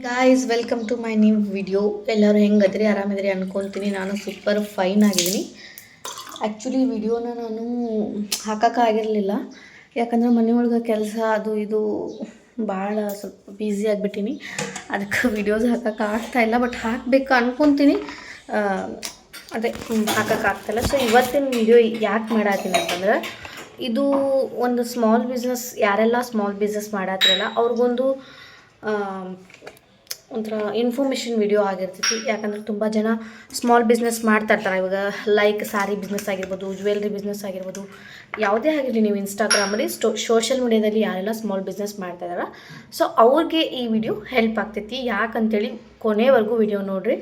Guys welcome to my new video. ಎಲ್ಲರೂ ಹೆಂಗದ್ರಿ, ಆರಾಮಿದ್ರಿ ಅನ್ಕೊತೀನಿ. ನಾನು ಸೂಪರ್ ಫೈನ್ ಆಗಿದ್ದೀನಿ. ಆ್ಯಕ್ಚುಲಿ ವಿಡಿಯೋನ ನಾನು ಹಾಕೋಕ್ಕಾಗಿರಲಿಲ್ಲ, ಯಾಕಂದ್ರೆ ಮನೆಯೊಳಗೆ ಕೆಲಸ ಅದು ಇದು ಭಾಳ ಸ್ವಲ್ಪ ಬ್ಯುಸಿ ಆಗಿಬಿಟ್ಟಿನಿ. ಅದಕ್ಕೆ ವಿಡಿಯೋಸ್ ಹಾಕೋಕ್ಕಾಗ್ತಾಯಿಲ್ಲ, ಬಟ್ ಹಾಕಬೇಕು ಅನ್ಕೊತೀನಿ. ಅದೇ ಹಾಕೋಕ್ಕಾಗ್ತಾಯಿಲ್ಲ. ಸೊ ಇವತ್ತಿನ ವಿಡಿಯೋ ಯಾಕೆ ಮಾಡತ್ತೀನಿ ಅಂತಂದ್ರೆ, ಇದು ಒಂದು ಸ್ಮಾಲ್ ಬಿಸ್ನೆಸ್, ಯಾರೆಲ್ಲ ಸ್ಮಾಲ್ ಬಿಸ್ನೆಸ್ ಮಾಡತ್ತಿರಲ್ಲ ಅವ್ರಿಗೊಂದು ಒಂಥರ ಇನ್ಫಾರ್ಮೇಷನ್ ವಿಡಿಯೋ ಆಗಿರ್ತೈತಿ. ಯಾಕಂದ್ರೆ ತುಂಬ ಜನ ಸ್ಮಾಲ್ ಬಿಸ್ನೆಸ್ ಮಾಡ್ತಾಯಿರ್ತಾರೆ. ಇವಾಗ ಲೈಕ್ ಸ್ಯಾರಿ ಬಿಸ್ನೆಸ್ ಆಗಿರ್ಬೋದು, ಜ್ಯುವೆಲ್ರಿ ಬಿಸ್ನೆಸ್ ಆಗಿರ್ಬೋದು, ಯಾವುದೇ ಆಗಿರಲಿ, ನೀವು ಇನ್ಸ್ಟಾಗ್ರಾಮಲ್ಲಿ ಸೋಷಿಯಲ್ ಮೀಡಿಯಾದಲ್ಲಿ ಯಾರೆಲ್ಲ ಸ್ಮಾಲ್ ಬಿಸ್ನೆಸ್ ಮಾಡ್ತಾಯಿದಾರ, ಸೊ ಅವ್ರಿಗೆ ಈ ವಿಡಿಯೋ ಹೆಲ್ಪ್ ಆಗ್ತೈತಿ. ಯಾಕಂತೇಳಿ ಕೊನೆವರೆಗೂ ವಿಡಿಯೋ ನೋಡಿರಿ.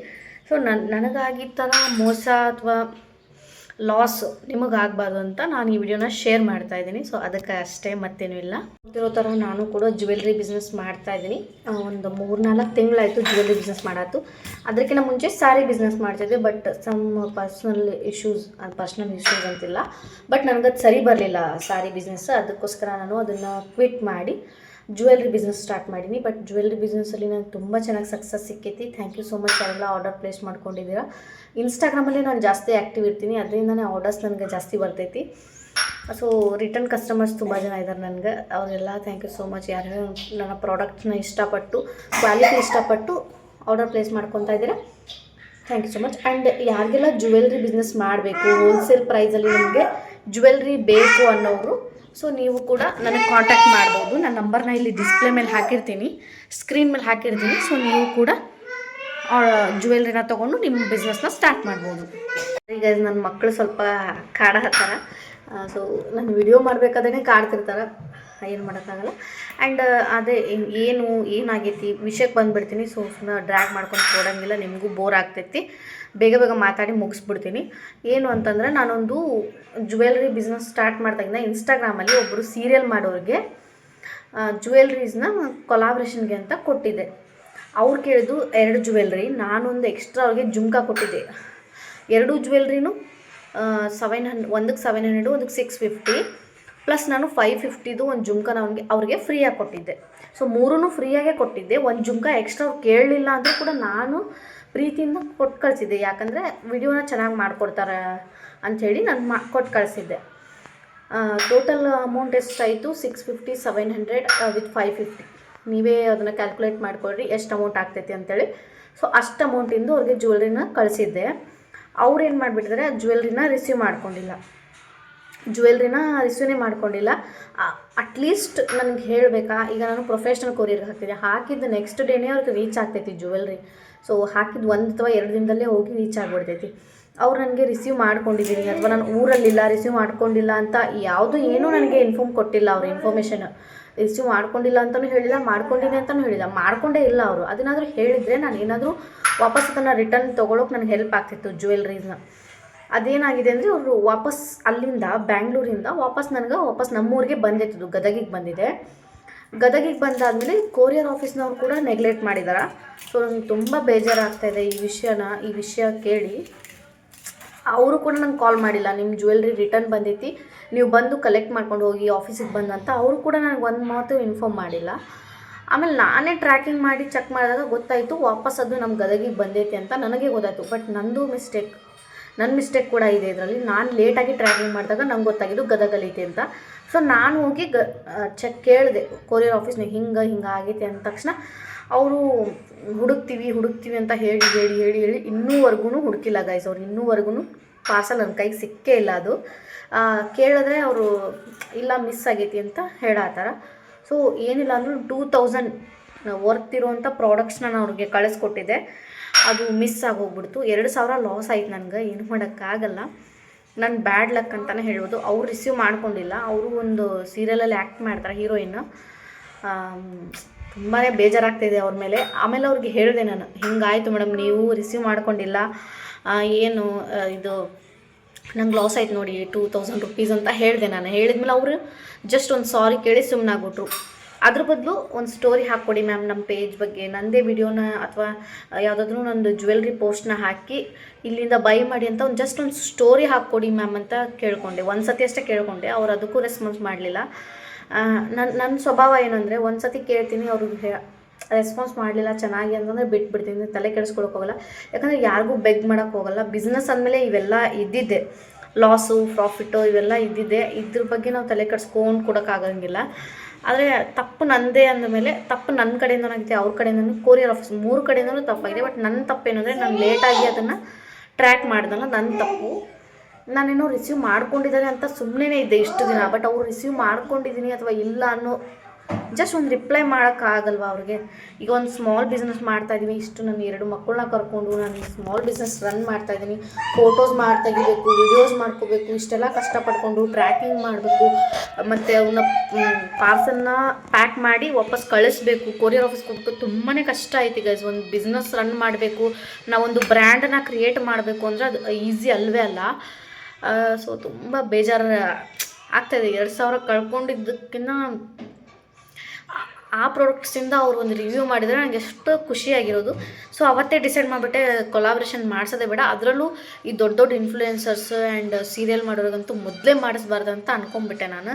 ಸೊ ನನಗಾಗಿದ್ದ ಥರ ಮೋಸ ಅಥವಾ ಲಾಸ್ ನಿಮಗಾಗಬಾರ್ದು ಅಂತ ನಾನು ಈ ವಿಡಿಯೋನ ಶೇರ್ ಮಾಡ್ತಾ ಇದ್ದೀನಿ. ಸೊ ಅದಕ್ಕೆ ಅಷ್ಟೇ, ಮತ್ತೇನೂ ಇಲ್ಲ. ಗೊತ್ತಿರೋ ಥರ ನಾನು ಕೂಡ ಜ್ಯುವೆಲ್ರಿ ಬಿಸ್ನೆಸ್ ಮಾಡ್ತಾಯಿದ್ದೀನಿ. ಒಂದು 3-4 ತಿಂಗಳಾಯಿತು ಜ್ಯುವೆಲ್ರಿ ಬಿಸ್ನೆಸ್ ಮಾಡತ್ತು. ಅದಕ್ಕಿಂತ ಮುಂಚೆ ಸ್ಯಾರಿ ಬಿಸ್ನೆಸ್ ಮಾಡ್ತಿದ್ದೆ, ಬಟ್ ಸಮ್ ಪರ್ಸ್ನಲ್ ಇಶ್ಯೂಸ್ ಅಂತಿಲ್ಲ, ಬಟ್ ನನಗದು ಸರಿ ಬರಲಿಲ್ಲ ಸ್ಯಾರಿ ಬಿಸ್ನೆಸ್. ಅದಕ್ಕೋಸ್ಕರ ನಾನು ಅದನ್ನು ಕ್ವಿಟ್ ಮಾಡಿ ಜ್ಯುವೆಲ್ರಿ ಬಿಸ್ನೆಸ್ ಸ್ಟಾರ್ಟ್ ಮಾಡೀನಿ. ಬಟ್ ಜ್ಯುವೆಲ್ರಿ ಬಿಸ್ನೆಸ್ಸಲ್ಲಿ ನನಗೆ ತುಂಬ ಚೆನ್ನಾಗಿ ಸಕ್ಸಸ್ ಸಿಕ್ಕೈತಿ. Thank you so much. ಯಾರೆಲ್ಲ ಆರ್ಡರ್ ಪ್ಲೇಸ್ ಮಾಡ್ಕೊಂಡಿದ್ದೀರಾ. ಇನ್ಸ್ಟಾಗ್ರಾಮಲ್ಲಿ ನಾನು ಜಾಸ್ತಿ ಆ್ಯಕ್ಟಿವ್ ಇರ್ತೀನಿ, ಅದರಿಂದನೇ ಆರ್ಡರ್ಸ್ ನನಗೆ ಜಾಸ್ತಿ ಬರ್ತೈತಿ. ಸೊ ರಿಟರ್ನ್ ಕಸ್ಟಮರ್ಸ್ ತುಂಬ ಜನ ಇದ್ದಾರೆ ನನಗೆ. ಅವರೆಲ್ಲ ಥ್ಯಾಂಕ್ ಯು ಸೋ ಮಚ್. ಯಾರು ನನ್ನ ಪ್ರಾಡಕ್ಟ್ನ ಇಷ್ಟಪಟ್ಟು, ಕ್ವಾಲಿಟಿ ಇಷ್ಟಪಟ್ಟು ಆರ್ಡರ್ ಪ್ಲೇಸ್ ಮಾಡ್ಕೊತಾ ಇದ್ದೀರಾ, thank you so much. And ಯಾರಿಗೆಲ್ಲ ಜ್ಯುವೆಲ್ರಿ ಬಿಸ್ನೆಸ್ ಮಾಡಬೇಕು, ಹೋಲ್ಸೇಲ್ ಪ್ರೈಸಲ್ಲಿ ನಿಮಗೆ ಜ್ಯುವೆಲ್ರಿ ಬೇಕು ಅನ್ನೋರು, ಸೊ ನೀವು ಕೂಡ ನನಗೆ ಕಾಂಟ್ಯಾಕ್ಟ್ ಮಾಡ್ಬೋದು. ನನ್ನ ನಂಬರ್ನ ಇಲ್ಲಿ ಡಿಸ್ಪ್ಲೇ ಮೇಲೆ ಹಾಕಿರ್ತೀನಿ, ಸ್ಕ್ರೀನ್ ಮೇಲೆ ಹಾಕಿರ್ತೀನಿ. ಸೊ ನೀವು ಕೂಡ ಜ್ಯುವೆಲ್ರಿನ ತೊಗೊಂಡು ನಿಮ್ಮ ಬಿಸ್ನೆಸ್ನ ಸ್ಟಾರ್ಟ್ ಮಾಡ್ಬೋದು. ಈಗ ನನ್ನ ಮಕ್ಕಳು ಸ್ವಲ್ಪ ಕಾಡ ಹತ್ತಾರ. ಸೊ ನಾನು ವಿಡಿಯೋ ಮಾಡಬೇಕಾದ್ರೆ ಕಾಡ್ತಿರ್ತಾರೆ, ಏನು ಮಾಡೋಕ್ಕಾಗಲ್ಲ. ಆ್ಯಂಡ್ ಅದೇ ಏನಾಗೈತಿ ವಿಷಯಕ್ಕೆ ಬಂದುಬಿಡ್ತೀನಿ. ಸೊ ಡ್ರ್ಯಾಗ್ ಮಾಡ್ಕೊಂಡು ಕೊಡೋಂಗಿಲ್ಲ, ನಿಮಗೂ ಬೋರ್ ಆಗ್ತೈತಿ. ಬೇಗ ಬೇಗ ಮಾತಾಡಿ ಮುಗಿಸ್ಬಿಡ್ತೀನಿ. ಏನು ಅಂತಂದರೆ, ನಾನೊಂದು ಜ್ಯುವೆಲ್ರಿ ಬಿಸ್ನೆಸ್ ಸ್ಟಾರ್ಟ್ ಮಾಡ್ದಾಗಿಂದ ಇನ್ಸ್ಟಾಗ್ರಾಮಲ್ಲಿ ಒಬ್ಬರು ಸೀರಿಯಲ್ ಮಾಡೋರಿಗೆ ಜ್ಯುವೆಲ್ರೀಸ್ನ ಕೊಲಾಬ್ರೇಷನ್ಗೆ ಅಂತ ಕೊಟ್ಟಿದ್ದೆ. ಅವ್ರು ಕೇಳಿದ್ದು 2 ಜ್ಯುವೆಲ್ರಿ, ನಾನೊಂದು ಎಕ್ಸ್ಟ್ರಾ ಅವ್ರಿಗೆ ಜುಮ್ಕಾ ಕೊಟ್ಟಿದ್ದೆ. 2 ಜ್ಯುವೆಲ್ರಿನೂ 700, ಒಂದಕ್ಕೆ 700, ಒಂದಕ್ಕೆ 650, ಪ್ಲಸ್ ನಾನು 550 ಒಂದು ಜುಮ್ಕಾನ ಅವ್ರಿಗೆ ಫ್ರೀಯಾಗಿ ಕೊಟ್ಟಿದ್ದೆ. ಸೊ 3 ಫ್ರೀಯಾಗೇ ಕೊಟ್ಟಿದ್ದೆ. ಒಂದು ಜುಮ್ಕಾ ಎಕ್ಸ್ಟ್ರಾ ಅವ್ರು ಕೇಳಲಿಲ್ಲ ಅಂದರೂ ಕೂಡ ನಾನು ಪ್ರೀತಿಯಿಂದ ಕೊಟ್ಟು ಕಳಿಸಿದ್ದೆ. ಯಾಕಂದರೆ ವಿಡಿಯೋನ ಚೆನ್ನಾಗಿ ಮಾಡಿಕೊಡ್ತಾರೆ ಅಂಥೇಳಿ ನಾನು ಕೊಟ್ಟು ಕಳಿಸಿದ್ದೆ. ಟೋಟಲ್ ಅಮೌಂಟ್ ಎಷ್ಟಾಯಿತು, 650, 700 ವಿತ್ 550. ನೀವೇ ಅದನ್ನು ಕ್ಯಾಲ್ಕುಲೇಟ್ ಮಾಡಿಕೊಡ್ರಿ ಎಷ್ಟು ಅಮೌಂಟ್ ಆಗ್ತೈತಿ ಅಂತೇಳಿ. ಸೊ ಅಷ್ಟು ಅಮೌಂಟಿಂದು ಅವ್ರಿಗೆ ಜ್ಯುವೆಲ್ರಿನ ಕಳಿಸಿದ್ದೆ. ಅವ್ರು ಏನು ಮಾಡಿಬಿಟ್ಟಿದ್ದಾರೆ, ಜ್ಯುವೆಲ್ರಿನ ರಿಸೀವ್ನೇ ಮಾಡ್ಕೊಂಡಿಲ್ಲ. ಅಟ್ಲೀಸ್ಟ್ ನನಗೆ ಹೇಳಬೇಕಾ, ಈಗ ನಾನು ಪ್ರೊಫೆಷ್ನಲ್ ಕೊರಿಯರ್ಗೆ ಹಾಕಿದ್ದು ನೆಕ್ಸ್ಟ್ ಡೇನೇ ಅವ್ರಿಗೆ ರೀಚ್ ಆಗ್ತೈತಿ ಜ್ಯುವೆಲ್ರಿ. ಸೊ ಹಾಕಿದ್ದು 1 ಅಥವಾ 2 ದಿನದಲ್ಲೇ ಹೋಗಿ ರೀಚ್ ಆಗಿಬಿಡ್ತೈತಿ. ಅವ್ರು ನನಗೆ ರಿಸೀವ್ ಮಾಡ್ಕೊಂಡಿದ್ದೀನಿ ಅಥವಾ ನಾನು ಊರಲ್ಲಿಲ್ಲ ರಿಸೀವ್ ಮಾಡ್ಕೊಂಡಿಲ್ಲ ಅಂತ ಏನೂ ನನಗೆ ಇನ್ಫಾರ್ಮ್ ಕೊಟ್ಟಿಲ್ಲ. ಅವ್ರ ಇನ್ಫಾರ್ಮೇಷನ್ ರಿಸೀವ್ ಮಾಡ್ಕೊಂಡಿಲ್ಲ ಅಂತಲೂ ಹೇಳಿಲ್ಲ, ಮಾಡ್ಕೊಂಡಿನಿ ಅಂತಲೂ ಹೇಳಿಲ್ಲ, ಮಾಡ್ಕೊಂಡೇ ಇಲ್ಲ ಅವರು. ಅದನ್ನಾದರೂ ಹೇಳಿದರೆ ನಾನು ಏನಾದರೂ ವಾಪಸ್ ಅದನ್ನು ರಿಟರ್ನ್ ತೊಗೊಳೋಕೆ ನನಗೆ ಹೆಲ್ಪ್ ಆಗ್ತಿತ್ತು ಜ್ಯುವೆಲ್ರೀಸ್ನ. ಅದೇನಾಗಿದೆ ಅಂದರೆ, ಅವರು ವಾಪಸ್ ಅಲ್ಲಿಂದ ಬ್ಯಾಂಗ್ಳೂರಿಂದ ವಾಪಸ್ ನಮ್ಮೂರಿಗೆ ಬಂದಿತ್ತು, ಗದಗಿಗೆ ಬಂದಿದೆ. ಗದಗಿಗೆ ಬಂದಾದಮೇಲೆ ಕೊರಿಯರ್ ಆಫೀಸ್ನವ್ರು ಕೂಡ ನೆಗ್ಲೆಕ್ಟ್ ಮಾಡಿದ್ದಾರೆ. ಸೊ ನನಗೆ ತುಂಬ ಬೇಜಾರಾಗ್ತಾಯಿದೆ ಈ ವಿಷಯ ಕೇಳಿ. ಅವರು ಕೂಡ ನಂಗೆ ಕಾಲ್ ಮಾಡಿಲ್ಲ, ನಿಮ್ಮ ಜ್ಯುವೆಲ್ರಿ ರಿಟರ್ನ್ ಬಂದೈತಿ, ನೀವು ಬಂದು ಕಲೆಕ್ಟ್ ಮಾಡ್ಕೊಂಡು ಹೋಗಿ ಆಫೀಸಿಗೆ ಬಂದಂತ ಅವರು ಕೂಡ ನನಗೆ ಒಂದು ಮಾತು ಇನ್ಫಾರ್ಮ್ ಮಾಡಿಲ್ಲ. ಆಮೇಲೆ ನಾನೇ ಟ್ರ್ಯಾಕಿಂಗ್ ಮಾಡಿ ಚೆಕ್ ಮಾಡಿದಾಗ ಗೊತ್ತಾಯಿತು ವಾಪಸ್ ಅದು ನಮ್ಮ ಗದಗಿಗೆ ಬಂದೈತಿ ಅಂತ ನನಗೆ ಗೊತ್ತಾಯಿತು. ಬಟ್ ನನ್ನ ಮಿಸ್ಟೇಕ್ ಕೂಡ ಇದೆ ಇದರಲ್ಲಿ. ನಾನು ಲೇಟಾಗಿ ಟ್ರ್ಯಾಕಿಂಗ್ ಮಾಡಿದಾಗ ನಂಗೆ ಗೊತ್ತಾಗಿದ್ದು ಗದಗಲ್ಲೈತಿ ಅಂತ. ಸೊ ನಾನು ಹೋಗಿ ಚೆಕ್ ಕೇಳಿದೆ ಕೊರಿಯರ್ ಆಫೀಸ್ನಾಗ, ಹಿಂಗೆ ಆಗೈತೆ ಅಂದ ತಕ್ಷಣ ಅವರು ಹುಡುಕ್ತೀವಿ ಅಂತ ಹೇಳಿ ಇನ್ನೂವರೆಗೂ ಹುಡುಕಿಲ್ಲ ಗೈಸ್. ಅವ್ರು ಇನ್ನೂವರೆಗೂ ಪಾರ್ಸಲ್ ನನ್ನ ಕೈಗೆ ಸಿಕ್ಕೇ ಇಲ್ಲ. ಅದು ಕೇಳಿದ್ರೆ ಅವರು ಇಲ್ಲ ಮಿಸ್ ಆಗೈತಿ ಅಂತ ಹೇಳತ್ತಾರ. ಸೊ ಏನಿಲ್ಲ ಅಂದರೂ 2000 ವರ್ತ್ ಇರೋವಂಥ ಪ್ರಾಡಕ್ಟ್ಸ್ನ ನಾನು ಅವ್ರಿಗೆ ಕಳಿಸ್ಕೊಟ್ಟಿದ್ದೆ. ಅದು ಮಿಸ್ ಆಗೋಗ್ಬಿಡ್ತು. 2000 ಲಾಸ್ ಆಯ್ತು ನನಗೆ. ಏನು ಮಾಡೋಕ್ಕಾಗಲ್ಲ, ನನ್ನ ಬ್ಯಾಡ್ ಲಕ್ ಅಂತಲೇ ಹೇಳ್ಬೋದು. ಅವ್ರು ರಿಸೀವ್ ಮಾಡ್ಕೊಂಡಿಲ್ಲ. ಅವರು ಒಂದು ಸೀರಿಯಲಲ್ಲಿ ಆ್ಯಕ್ಟ್ ಮಾಡ್ತಾರೆ, ಹೀರೋಯಿನ್. ತುಂಬಾ ಬೇಜಾರಾಗ್ತಾಯಿದೆ ಅವ್ರ ಮೇಲೆ. ಆಮೇಲೆ ಅವ್ರಿಗೆ ಹೇಳಿದೆ ನಾನು, ಹಿಂಗಾಯಿತು ಮೇಡಮ್, ನೀವು ರಿಸೀವ್ ಮಾಡ್ಕೊಂಡಿಲ್ಲ, ಇದು ನಂಗೆ ಲಾಸ್ ಆಯ್ತು ನೋಡಿ 2000 ರುಪೀಸ್ ಅಂತ ಹೇಳಿದೆ ನಾನು. ಹೇಳಿದ್ಮೇಲೆ ಅವರು ಜಸ್ಟ್ ಒಂದು ಸಾರಿ ಕೇಳಿ ಸುಮ್ಮನಾಗ್ಬಿಟ್ರು. ಅದ್ರ ಬದಲು ಒಂದು ಸ್ಟೋರಿ ಹಾಕ್ಕೊಡಿ ಮ್ಯಾಮ್ ನಮ್ಮ ಪೇಜ್ ಬಗ್ಗೆ, ನನ್ನದೇ ವಿಡಿಯೋನ ಅಥವಾ ಯಾವುದಾದ್ರೂ ನಂದು ಜ್ಯುವೆಲ್ರಿ ಪೋಸ್ಟ್ನ ಹಾಕಿ ಇಲ್ಲಿಂದ ಬೈ ಮಾಡಿ ಅಂತ ಜಸ್ಟ್ ಒಂದು ಸ್ಟೋರಿ ಹಾಕ್ಕೊಡಿ ಮ್ಯಾಮ್ ಅಂತ ಕೇಳಿಕೊಂಡೆ. ಒಂದು ಸತಿ ಅಷ್ಟೇ ಕೇಳಿಕೊಂಡೆ. ಅವ್ರು ಅದಕ್ಕೂ ರೆಸ್ಪಾನ್ಸ್ ಮಾಡಲಿಲ್ಲ. ನನ್ನ ಸ್ವಭಾವ ಏನಂದರೆ, ಒಂದು ಸತಿ ಕೇಳ್ತೀನಿ, ಅವ್ರಿಗೆ ರೆಸ್ಪಾನ್ಸ್ ಮಾಡಲಿಲ್ಲ ಚೆನ್ನಾಗಿ ಅಂತಂದರೆ ಬಿಟ್ಬಿಡ್ತೀನಿ, ತಲೆ ಕೆಡಿಸ್ಕೊಳಕ್ಕೆ ಹೋಗಲ್ಲ. ಯಾಕಂದರೆ ಯಾರಿಗೂ ಬೆಗ್ ಮಾಡೋಕ್ಕೆ ಹೋಗಲ್ಲ. ಬಿಸ್ನೆಸ್ ಅಂದಮೇಲೆ ಇವೆಲ್ಲ ಇದ್ದಿದ್ದೆ, ಲಾಸು ಪ್ರಾಫಿಟ್ಟು ಇವೆಲ್ಲ ಇದ್ದಿದ್ದೆ. ಇದ್ರ ಬಗ್ಗೆ ನಾವು ತಲೆ ಕೆಡಿಸ್ಕೊಂಡು ಕೊಡೋಕ್ಕಾಗಂಗಿಲ್ಲ. ಆದರೆ ತಪ್ಪು ನನ್ನದೇ ಅಂದಮೇಲೆ ತಪ್ಪು ನನ್ನ ಕಡೆಯಿಂದನೂ ಆಗಿದೆ, ಅವ್ರ ಕಡೆಯಿಂದನೂ, ಕೊರಿಯರ್ ಆಫೀಸ್ 3 ಕಡೆಯಿಂದನೂ ತಪ್ಪಾಗಿದೆ. ಬಟ್ ನನ್ನ ತಪ್ಪೇನಂದರೆ ನಾನು ಲೇಟಾಗಿ ಅದನ್ನು ಟ್ರ್ಯಾಕ್ ಮಾಡ್ದಲ್ಲ, ನನ್ನ ತಪ್ಪು. ನಾನೇನೋ ರಿಸೀವ್ ಮಾಡ್ಕೊಂಡಿದ್ದಾರೆ ಅಂತ ಸುಮ್ಮನೆ ಇದ್ದೆ ಇಷ್ಟು ದಿನ. ಬಟ್ ಅವ್ರು ರಿಸೀವ್ ಮಾಡ್ಕೊಂಡಿದ್ದೀನಿ ಅಥವಾ ಇಲ್ಲ ಅನ್ನೋ ಜಸ್ಟ್ ಒಂದು ರಿಪ್ಲೈ ಮಾಡೋಕ್ಕಾಗಲ್ವ ಅವ್ರಿಗೆ. ಈಗ ಒಂದು ಸ್ಮಾಲ್ ಬಿಸ್ನೆಸ್ ಮಾಡ್ತಾಯಿದ್ದೀನಿ, ಇಷ್ಟು ನನ್ನ 2 ಮಕ್ಕಳನ್ನ ಕರ್ಕೊಂಡು ನಾನು ಸ್ಮಾಲ್ ಬಿಸ್ನೆಸ್ ರನ್ ಮಾಡ್ತಾಯಿದ್ದೀನಿ. ಫೋಟೋಸ್ ತೆಗಿಬೇಕು, ವಿಡಿಯೋಸ್ ಮಾಡ್ಕೋಬೇಕು, ಇಷ್ಟೆಲ್ಲ ಕಷ್ಟಪಡ್ಕೊಂಡು ಟ್ರ್ಯಾಕಿಂಗ್ ಮಾಡಬೇಕು, ಮತ್ತು ಅವನ್ನ ಪಾರ್ಸಲ್ನ ಪ್ಯಾಕ್ ಮಾಡಿ ವಾಪಸ್ ಕಳಿಸ್ಬೇಕು, ಕೊರಿಯರ್ ಆಫೀಸ್ ಕೊಟ್ಟು ತುಂಬಾ ಕಷ್ಟ ಐತಿ ಗೈಸ್. ಒಂದು ಬಿಸ್ನೆಸ್ ರನ್ ಮಾಡಬೇಕು, ನಾವೊಂದು ಬ್ರ್ಯಾಂಡನ್ನು ಕ್ರಿಯೇಟ್ ಮಾಡಬೇಕು ಅಂದರೆ ಅದು ಈಸಿ ಅಲ್ಲವೇ ಅಲ್ಲ. ಸೊ ತುಂಬ ಬೇಜಾರು ಆಗ್ತಾಯಿದೆ. 2,000 ಕಳ್ಕೊಂಡಿದ್ದಕ್ಕಿಂತ ಆ ಪ್ರಾಡಕ್ಟ್ಸಿಂದ ಅವ್ರು ಒಂದು ರಿವ್ಯೂ ಮಾಡಿದರೆ ನನಗೆ ಎಷ್ಟು ಖುಷಿಯಾಗಿರೋದು. ಸೊ ಅವತ್ತೇ ಡಿಸೈಡ್ ಮಾಡಿಬಿಟ್ಟೆ ಕೊಲಾಬ್ರೇಷನ್ ಮಾಡಿಸೋದೇ ಬೇಡ. ಅದರಲ್ಲೂ ಈ ದೊಡ್ಡ ದೊಡ್ಡ ಇನ್ಫ್ಲೂಯೆನ್ಸರ್ಸ್ ಆ್ಯಂಡ್ ಸೀರಿಯಲ್ ಮಾಡೋರಿಗಂತೂ ಮೊದಲೇ ಮಾಡಿಸ್ಬಾರ್ದು ಅಂತ ಅಂದ್ಕೊಂಡ್ಬಿಟ್ಟೆ ನಾನು.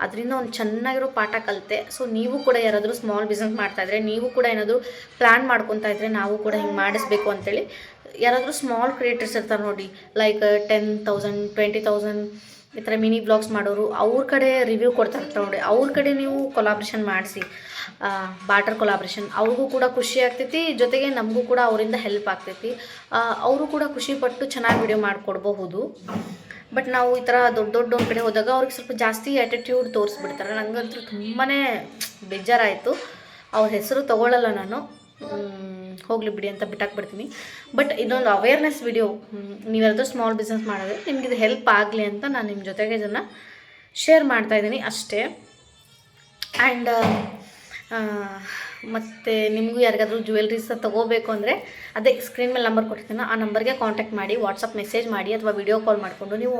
ಅದರಿಂದ ಒಂದು ಚೆನ್ನಾಗಿರೋ ಪಾಠ ಕಲಿತೆ. ಸೊ ನೀವು ಕೂಡ ಯಾರಾದರೂ ಸ್ಮಾಲ್ ಬಿಸ್ನೆಸ್ ಮಾಡ್ತಾಯಿದ್ರೆ, ನೀವು ಕೂಡ ಏನಾದರೂ ಪ್ಲ್ಯಾನ್ ಮಾಡ್ಕೊತಾ ಇದ್ದರೆ ನಾವು ಕೂಡ ಹಿಂಗೆ ಮಾಡಿಸ್ಬೇಕು ಅಂತೇಳಿ, ಯಾರಾದರೂ ಸ್ಮಾಲ್ ಕ್ರಿಯೇಟರ್ಸ್ ಇರ್ತಾರೆ ನೋಡಿ, ಲೈಕ್ 10,000 20,000 ಈ ಥರ ಮಿನಿ ಬ್ಲಾಗ್ಸ್ ಮಾಡೋರು, ಅವ್ರ ಕಡೆ ರಿವ್ಯೂ ಕೊಡ್ತಾ ಇರ್ತಾರೆ ನೋಡಿ, ಅವ್ರ ಕಡೆ ನೀವು ಕೊಲಾಬ್ರೇಷನ್ ಮಾಡಿಸಿ, ಬಾರ್ಟರ್ ಕೊಲಾಬ್ರೇಷನ್. ಅವ್ರಿಗೂ ಕೂಡ ಖುಷಿ ಆಗ್ತೈತಿ, ಜೊತೆಗೆ ನಮಗೂ ಕೂಡ ಅವರಿಂದ ಹೆಲ್ಪ್ ಆಗ್ತೈತಿ. ಅವರು ಕೂಡ ಖುಷಿಪಟ್ಟು ಚೆನ್ನಾಗಿ ವಿಡಿಯೋ ಮಾಡಿಕೊಡ್ಬಹುದು. ಬಟ್ ನಾವು ಈ ಥರ ದೊಡ್ಡ ಒಂದು ಕಡೆ ಹೋದಾಗ ಅವ್ರಿಗೆ ಸ್ವಲ್ಪ ಜಾಸ್ತಿ ಆ್ಯಟಿಟ್ಯೂಡ್ ತೋರಿಸ್ಬಿಡ್ತಾರೆ. ನನಗಂತೂ ತುಂಬಾ ಬೇಜಾರಾಯಿತು. ಅವ್ರ ಹೆಸರು ತೊಗೊಳ್ಳಲ್ಲ ನಾನು, ಹೋಗಲಿ ಬಿಡಿ ಅಂತ ಬಿಟ್ಟಾಕ್ಬಿಡ್ತೀನಿ. ಬಟ್ ಇದೊಂದು ಅವೇರ್ನೆಸ್ ವಿಡಿಯೋ, ನೀವೆಲ್ಲರೂ ಸ್ಮಾಲ್ ಬಿಸ್ನೆಸ್ ಮಾಡಿದ್ರೆ ನಿಮಗಿದು ಹೆಲ್ಪ್ ಆಗಲಿ ಅಂತ ನಾನು ನಿಮ್ಮ ಜೊತೆಗೆ ಇದನ್ನು ಶೇರ್ ಮಾಡ್ತಾಯಿದ್ದೀನಿ ಅಷ್ಟೇ. ಆ್ಯಂಡ್ ಮತ್ತು ನಿಮಗೂ ಯಾರಿಗಾದರೂ ಜ್ಯುವೆಲ್ರೀಸ್ ತೊಗೋಬೇಕು ಅಂದರೆ ಅದೇ ಸ್ಕ್ರೀನ್ ಮೇಲೆ ನಂಬರ್ ಕೊಟ್ಟಿರ್ತೀನಿ, ಆ ನಂಬರ್ಗೆ ಕಾಂಟ್ಯಾಕ್ಟ್ ಮಾಡಿ, ವಾಟ್ಸಪ್ ಮೆಸೇಜ್ ಮಾಡಿ ಅಥವಾ ವಿಡಿಯೋ ಕಾಲ್ ಮಾಡಿಕೊಂಡು ನೀವು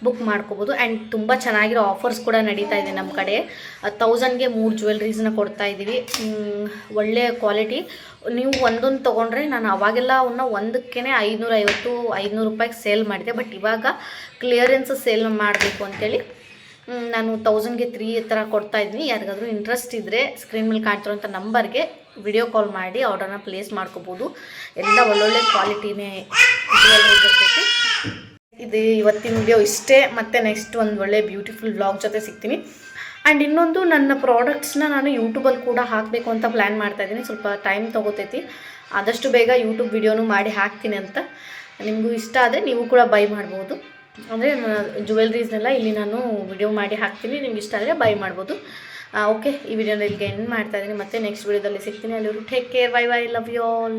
ಬುಕ್ ಮಾಡ್ಕೋಬೋದು. ಆ್ಯಂಡ್ ತುಂಬ ಚೆನ್ನಾಗಿರೋ ಆಫರ್ಸ್ ಕೂಡ ನಡೀತಾ ಇದೆ ನಮ್ಮ ಕಡೆ. 1000ಗೆ 3 ಜ್ಯುವೆಲ್ರೀಸ್ನ ಕೊಡ್ತಾಯಿದ್ದೀವಿ, ಒಳ್ಳೆಯ ಕ್ವಾಲಿಟಿ. ನೀವು ಒಂದೊಂದು ತೊಗೊಂಡ್ರೆ, ನಾನು ಅವಾಗೆಲ್ಲ ಅವನ್ನ ಒಂದಕ್ಕೇ 550-500 ರೂಪಾಯಿಗೆ ಸೇಲ್ ಮಾಡಿದೆ. ಬಟ್ ಇವಾಗ ಕ್ಲಿಯರೆನ್ಸ್ ಸೇಲ್ ಮಾಡಬೇಕು ಅಂತೇಳಿ ನಾನು 1000ಗೆ 3 ಈ ಥರ ಕೊಡ್ತಾಯಿದ್ದೀನಿ. ಯಾರಿಗಾದರೂ ಇಂಟ್ರೆಸ್ಟ್ ಇದ್ದರೆ ಸ್ಕ್ರೀನ್ ಮೇಲೆ ಕಾಣ್ತಿರೋಂಥ ನಂಬರ್ಗೆ ವಿಡಿಯೋ ಕಾಲ್ ಮಾಡಿ ಆರ್ಡರ್ನ ಪ್ಲೇಸ್ ಮಾಡ್ಕೋಬೋದು. ಎಲ್ಲ ಒಳ್ಳೊಳ್ಳೆ ಕ್ವಾಲಿಟಿನೇ ಇರ್ತೈತಿ. ಇದು ಇವತ್ತಿನ ವಿಡಿಯೋ ಇಷ್ಟೇ. ಮತ್ತು ನೆಕ್ಸ್ಟ್ ಒಂದು ಒಳ್ಳೆ ಬ್ಯೂಟಿಫುಲ್ ವ್ಲಾಗ್ ಜೊತೆ ಸಿಗ್ತೀನಿ. ಆ್ಯಂಡ್ ಇನ್ನೊಂದು, ನನ್ನ ಪ್ರಾಡಕ್ಟ್ಸ್ನ ನಾನು ಯೂಟ್ಯೂಬಲ್ಲಿ ಕೂಡ ಹಾಕಬೇಕು ಅಂತ ಪ್ಲ್ಯಾನ್ ಮಾಡ್ತಾಯಿದ್ದೀನಿ. ಸ್ವಲ್ಪ ಟೈಮ್ ತೊಗೋತೈತಿ, ಆದಷ್ಟು ಬೇಗ ಯೂಟ್ಯೂಬ್ ವಿಡಿಯೋನು ಮಾಡಿ ಹಾಕ್ತೀನಿ ಅಂತ. ನಿಮಗೂ ಇಷ್ಟ ಆದರೆ ನೀವು ಕೂಡ ಬೈ ಮಾಡ್ಬೋದು. ಅಂದರೆ ಜ್ಯುವೆಲ್ರೀಸ್ನೆಲ್ಲ ಇಲ್ಲಿ ನಾನು ವಿಡಿಯೋ ಮಾಡಿ ಹಾಕ್ತೀನಿ, ನಿಮ್ಗೆ ಇಷ್ಟ ಆದರೆ ಬೈ ಮಾಡ್ಬೋದು. ಓಕೆ, ಈ ವಿಡಿಯೋನ ಇಲ್ಲಿಗೆ ಎಂಡ್ ಮಾಡ್ತಾಯಿದ್ದೀನಿ. ಮತ್ತೆ ನೆಕ್ಸ್ಟ್ ವಿಡಿಯೋದಲ್ಲಿ ಸಿಗ್ತೀನಿ. ಅಲ್ಲಿವರೆಗೂ take care, bye bye, love you all.